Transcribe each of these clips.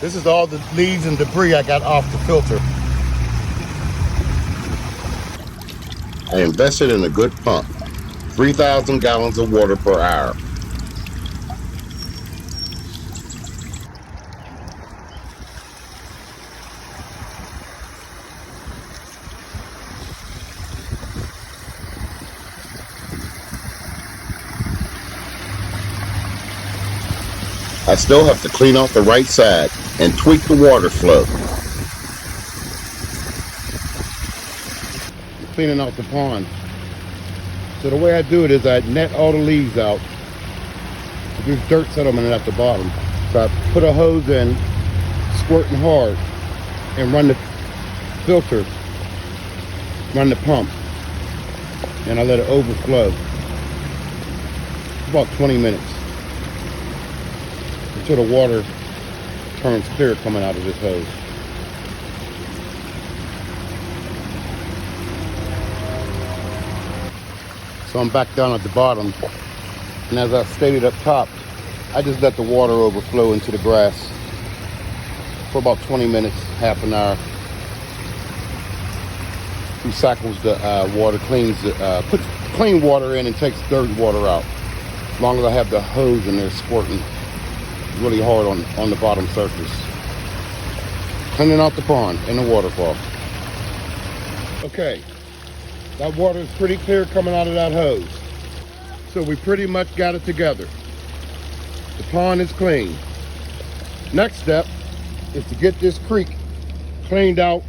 This is all the leaves and debris I got off the filter. I invested in a good pump, 3,000 gallons of water per hour. I still have to clean off the right side and tweak the water flow. Cleaning out the pond. So the way I do it is I net all the leaves out. There's dirt settlement at the bottom. So I put a hose in, squirting hard, and run the filter, run the pump, and I let it overflow. About 20 minutes until the water turns clear coming out of this hose. So I'm back down at the bottom, and as I stated up top, I just let the water overflow into the grass for about 20 minutes, half an hour. Recycles the water, cleans the, puts clean water in and takes dirty water out. As long as I have the hose in there squirting really hard on the bottom surface. Cleaning out the pond and the waterfall. Okay, that water is pretty clear coming out of that hose. So we pretty much got it together. The pond is clean. Next step is to get this creek cleaned out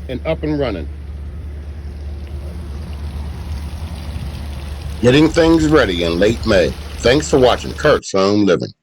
and up and running. Getting things ready in late May. Thanks for watching Kurt's Home Living.